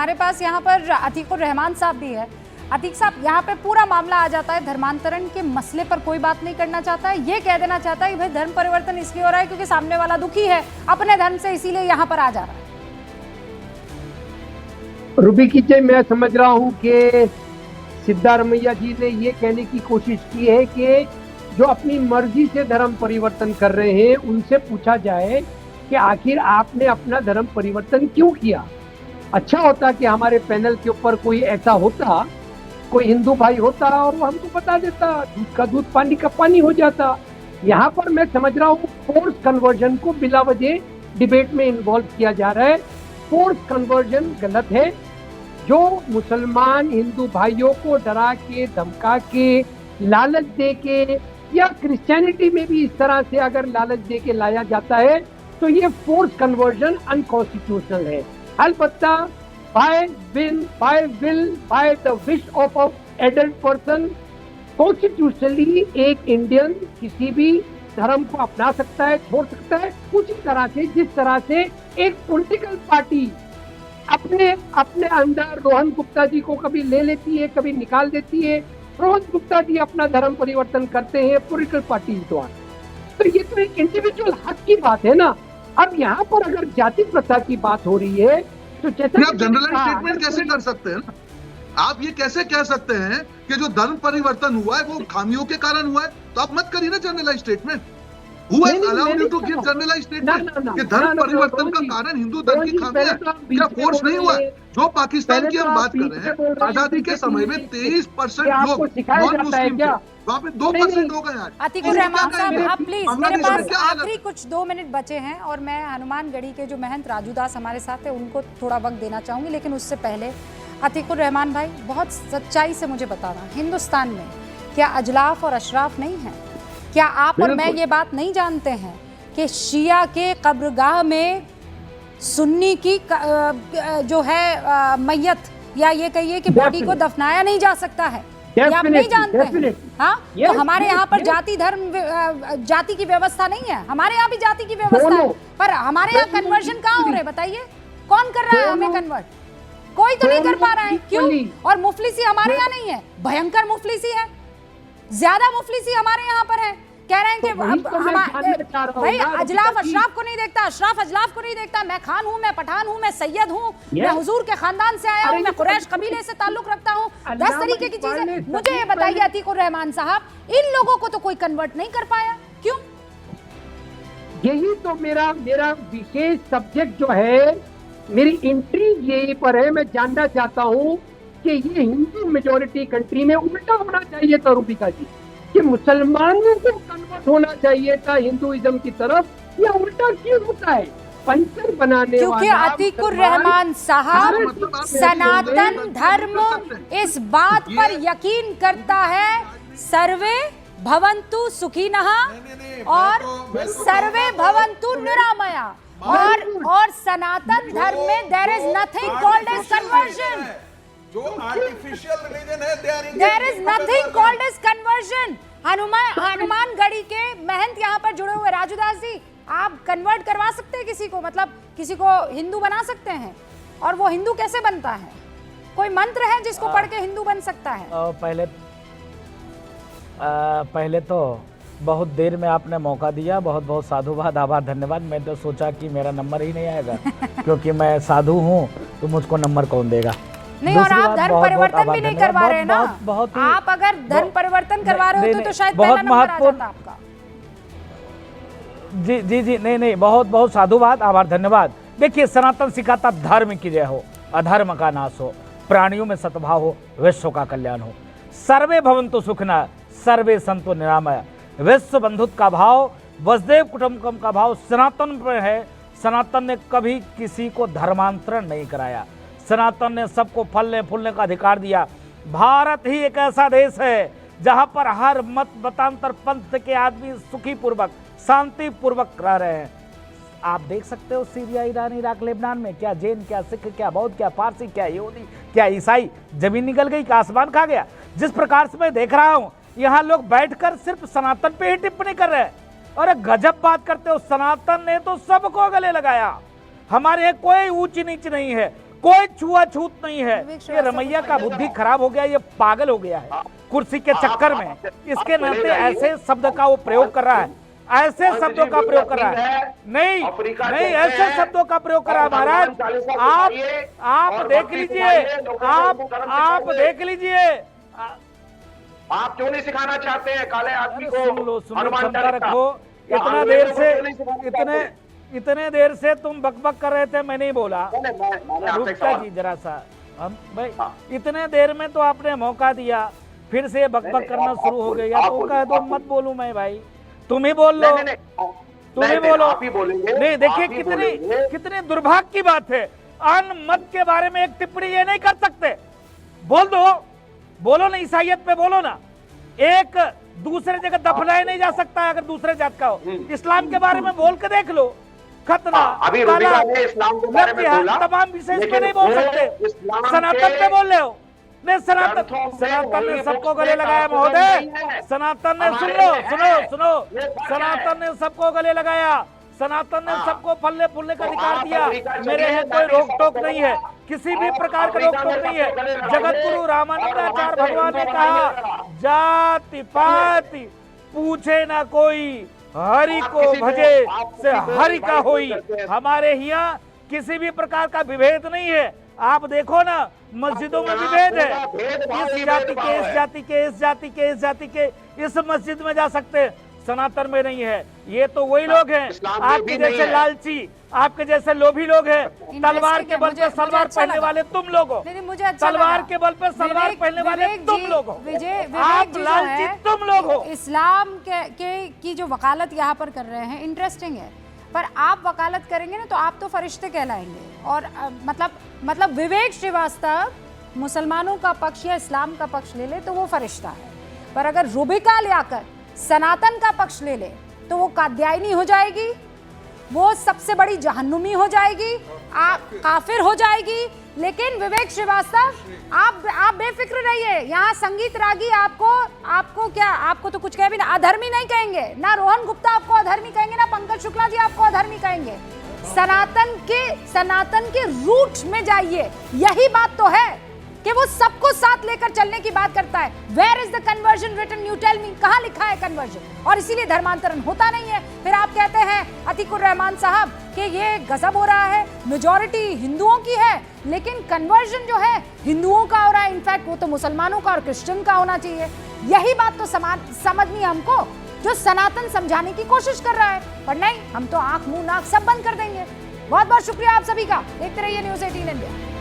हमारे पास यहाँ पर अतीकुर रहमान साहब भी है। अतीक साहब, यहाँ पे पूरा मामला आ जाता है धर्मांतरण के मसले पर कोई बात नहीं करना चाहता है, ये कह देना चाहता है कि भाई धर्म परिवर्तन इसलिए हो रहा है क्योंकि सामने वाला दुखी है अपने धर्म से, इसीलिए यहाँ पर आ जा रहा है। रूबी की जय, मैं समझ रहा हूँ कि सिद्धारमैया जी ने ये कहने की कोशिश की है कि जो अपनी मर्जी से धर्म परिवर्तन कर रहे हैं उनसे पूछा जाए कि आखिर आपने अपना धर्म परिवर्तन क्यों किया। अच्छा होता कि हमारे पैनल के ऊपर कोई ऐसा होता, कोई हिंदू भाई होता और वो हमको बता देता, दूध का दूध पानी का पानी हो जाता। यहाँ पर मैं समझ रहा हूँ फोर्स कन्वर्जन को बिला वजह डिबेट में इन्वॉल्व किया जा रहा है। फोर्स कन्वर्जन गलत है। जो मुसलमान हिंदू भाइयों को डरा के, धमका के, लालच दे के, या क्रिश्चियनिटी में भी इस तरह से अगर लालच दे के लाया जाता है तो ये फोर्स कन्वर्जन अनकॉन्स्टिट्यूशनल है। अलबत्ता by the wish of a adult person, constitutionally एक इंडियन किसी भी धर्म को अपना सकता है, छोड़ सकता है, उसी तरह से जिस तरह से एक पॉलिटिकल पार्टी अपने अंदर रोहन गुप्ता जी को कभी ले लेती है, कभी निकाल देती है। रोहन गुप्ता जी अपना धर्म परिवर्तन करते हैं पॉलिटिकल पार्टी द्वारा, तो ये तो एक इंडिविजुअल हक की बात है ना। अब यहाँ पर अगर जाति प्रथा की बात हो रही है तो जैसे आप जनरलाइज स्टेटमेंट कैसे कर सकते हैं ना? आप ये कैसे कह सकते हैं कि जो धर्म परिवर्तन हुआ है वो खामियों के कारण हुआ है? तो आप मत करिए ना generalize statement. Who has allowed you to give generalized statement कि धर्म परिवर्तन का कारण हिंदू धर्म की खामी है? क्या फोर्स नहीं हुआ? जो पाकिस्तान की हम बात कर रहे हैं, आजादी के समय में 23% लोग नॉन मुस्लिम थे, वहाँ पे 2% हो गए। अतीकुर रहमान साहब, आप प्लीज, मेरे पास आखिरी कुछ 2 मिनट बचे हैं और मैं हनुमानगढ़ी के जो महंत राजू दास हमारे साथ है उनको थोड़ा वक्त देना चाहूंगी, लेकिन उससे पहले अतीकुर रहमान भाई, बहुत सच्चाई से मुझे बताना, हिंदुस्तान में क्या अजलाफ और अशराफ नहीं है? क्या आप और मैं ये बात नहीं जानते हैं कि शिया के कब्रगाह में सुन्नी की जो है मैयत, या ये कहिए कि बॉडी को दफनाया नहीं जा सकता है? ये आप नहीं जानते हैं? हाँ, तो हमारे यहाँ पर जाति की व्यवस्था नहीं है। हमारे यहाँ भी जाति की व्यवस्था है, पर हमारे यहाँ कन्वर्जन कहाँ हो रहे हैं बताइए? कौन कर रहा है हमें कन्वर्ट? कोई तो नहीं कर पा रहा है। क्यों? और मुफलिसी हमारे यहाँ नहीं है, भयंकर मुफलिसी है, ज्यादा मुफलिसी हमारे यहाँ पर है। कह रहे हैं कि भाई अजलाफ अशराफ को नहीं देखता, अशराफ अजलाफ को नहीं देखता। मैं खान हूँ, मैं पठान हूँ, मैं सैयद हूँ, मैं हुजूर के खानदान से आया हूँ, मैं कुरैश कबीले से ताल्लुक रखता हूँ। 10 तरीके की चीजें। मुझे ये बताइए अतीकुर रहमान साहब, इन लोगों को तो कोई कन्वर्ट नहीं कर पाया, क्यों? यही तो मेरा विशेष सब्जेक्ट जो है, मेरी इंट्रीग यही पर है। मैं जानना चाहता हूँ कि ये हिंदू मेजोरिटी कंट्री में उल्टा होना चाहिए था रूबिका जी, कि मुसलमानों को कन्वर्ट होना चाहिए था हिंदुइज्म की तरफ, या उल्टा क्यों होता है? पंचर बनाने क्योंकि अतीकुर रहमान साहब, सनातन धर्म इस बात पर यकीन करता है सर्वे भवन्तु सुखिनः और सर्वे भवन्तु निरामया, और सनातन धर्म में there is nothing called as conversion. जो आर्टिफिशियल रिलीजन है, there is nothing called as conversion. Hanumangarhi के महंत यहाँ पर जुड़े हुए राजू दास जी, आप कन्वर्ट करवा सकते हैं किसी को? मतलब किसी को हिंदू बना सकते हैं? और वो हिंदू कैसे बनता है? कोई मंत्र है जिसको पढ़ के हिंदू बन सकता है? पहले तो बहुत देर में आपने मौका दिया, बहुत बहुत साधुवाद, आभार, धन्यवाद। मैं तो सोचा कि मेरा नंबर ही नहीं आएगा क्योंकि मैं साधु हूँ, तो मुझको नंबर कौन देगा? नहीं, और आप धर्म परिवर्तन भी नहीं करवा रहे हैं ना? आप अगर धर्म परिवर्तन करवा रहे हो तो शायद पहला नंबर आ जाता आपका। जी जी जी, नहीं, बहुत बहुत साधुवाद, आभार, धन्यवाद। देखिए, सनातन सिखाता धर्म की जय हो, अधर्म का नाश हो, प्राणियों में सद्भाव हो, विश्व का कल्याण हो। सर्वे भवन्तु सुखिनः, सर्वे सन्तु निरामया। विश्व बंधुत्व का भाव, वसुदेव कुटुंबकम का भाव सनातन में है। सनातन ने कभी किसी को धर्मांतरण नहीं कराया। सनातन ने सबको फलने फूलने का अधिकार दिया। भारत ही एक ऐसा देश है जहां पर हर मत मतांतर पंथ के आदमी सुखी पूर्वक, शांति पूर्वक रह रहे हैं। आप देख सकते हो सीरिया, ईरान, इराक, लेबनान में क्या जैन, क्या सिख, क्या बौद्ध, क्या पारसी, क्या यहूदी, क्या ईसाई, जमीन निकल गई, क्या आसमान खा गया। जिस प्रकार से मैं देख रहा हूं, यहाँ लोग बैठकर सिर्फ सनातन पे ही टिप्पणी कर रहे हैं। और गजब बात करते हो, सनातन ने तो सबको गले लगाया। हमारे कोई ऊंच नीच नहीं है, कोई छुआछूत नहीं है। विवेक ये श्रीवास्तव रमैया का बुद्धि खराब हो गया, ये पागल हो गया है कुर्सी के चक्कर में। इसके नाते ऐसे शब्द का वो प्रयोग कर रहा है, ऐसे शब्दों का प्रयोग कर रहा है। नहीं नहीं, ऐसे शब्दों का प्रयोग कर रहा है महाराज। आप देख लीजिए, आप देख लीजिए। आप क्यों नहीं सिखाना चाहते हैं काले आदमी को? सुन लो, हनुमान क्षमता चालीसा। रखो। इतना आप देर लोगों से को क्यों नहीं सिखाना चाहते? इतने देर से तुम बकबक कर रहे थे, मैं नहीं बोला। मैंने आपसे एक रुकता सवाल- जी जरा सा। हम भाई हाँ। इतने देर में तो आपने मौका दिया, फिर से बकबक करना शुरू हो गया। तो कह दो मत बोलूं मैं भाई, तुम ही बोल लो, तुम ही बोलो। आप ही बोलेंगे। नहीं देखिए, आप ही कितनी बोलेंगे। कितनी दुर्भाग्य की बात है। अन मत के बारे में एक टिप्पणी ये नहीं कर सकते। बोल दो, बोलो ना, ईसाइयत पे बोलो ना। एक दूसरे जगह दफनाया नहीं जा सकता है अगर दूसरे जात का हो। इस्लाम के बारे में बोल के देख लो। खतना, अभी रूबिका ने इस्लाम के बारे में बोला, तमाम विषय पे लेकिन नहीं बोल वो सकते। इस्लाम सनातन के पे बोल रहे हो। नहीं, ग्रंथों में सनातन ने होली सबको बुक्स गले में लगाया काफी महोदय। नहीं है। सनातन ने, सुन हमारे लो, में सुनो है। सुनो, ये सच है। सनातन ने सबको गले लगाया। सनातन ने हाँ। सबको फलने फूलने का तो अधिकार आप दिया। अमेरिका मेरे चलिए, यहाँ कोई जाके रोक टोक सबको नहीं है, लगाया। किसी भी आप प्रकार का रोक अमेरिका टोक में नहीं है। सबको गले लगाइए। जगत गुरु रामानंदाचार्य और वहाँ भगवान ने से कहा, बनाइएगा। जाति पाति पूछे ना कोई, हरि आप को किसी को- भजे आप से किसी को हरि का invite होई। करते हैं। हमारे यहाँ किसी भी प्रकार का विभेद नहीं है। आप देखो ना, मस्जिदों में विभेद है। इस जाति के, इस जाति के, इस जाति के, इस जाति के इस मस्जिद में जा सकते हैं, सनातन में नहीं है। ये तो वही लोग हैं इस्लाम में आपके भी नहीं जैसे है। लालची, आपके जैसे लोभी लोग हैं। तलवार के बल पे सलवार अच्छा पहनने लगा। वाले तुम लोग हो। नहीं, नहीं, मुझे अच्छा तलवार लगा। के बल पे सलवार विवेक- पहनने वाले विवेक तुम जी- लोग हो। विवेक आप जी जो लालची है, तुम लोग हो। इस्लाम के की जो वकालत यहाँ पर कर रहे हैं इंटरेस्टिंग है, पर आप वकालत करेंगे ना तो आप तो फरिश्ते कहलाएंगे। और मतलब विवेक श्रीवास्तव मुसलमानों का पक्ष या इस्लाम का पक्ष ले ले तो वो फरिश्ता है, पर अगर रूबिका लियाकत सनातन का पक्ष ले ले तो वो काद्यायनी हो जाएगी, वो सबसे बड़ी जहन्नुमी हो जाएगी, आप काफिर हो जाएगी। लेकिन विवेक श्रीवास्तव आप बेफिक्र रहिए। यहाँ संगीत रागी आपको तो कुछ कह भी ना अधर्मी नहीं कहेंगे, ना रोहन गुप्ता आपको अधर्मी कहेंगे, ना पंकज शुक्ला जी आपको अधर्मी कहेंगे। सनातन के रूट में जाइए। यही बात तो है कि वो सबको साथ लेकर चलने की बात करता है। Where is the conversion written, you tell me, कहाँ लिखा है कन्वर्जन? और इसीलिए धर्मांतरण होता नहीं है। फिर आप कहते हैं अतीकुर रहमान साहब कि ये गजब हो रहा है, मेजॉरिटी हिंदुओं की है, लेकिन कन्वर्जन जो है हिंदुओं का हो रहा है। इनफैक्ट वो तो मुसलमानों का और क्रिश्चियन का होना चाहिए। यही बात तो समझनी है हमको, जो सनातन समझाने की कोशिश कर रहा है। पर नहीं, हम तो आंख मुंह नाक सब बंद कर देंगे। बहुत बहुत शुक्रिया आप सभी का। देखते रहिए न्यूज़ 18 इंडिया।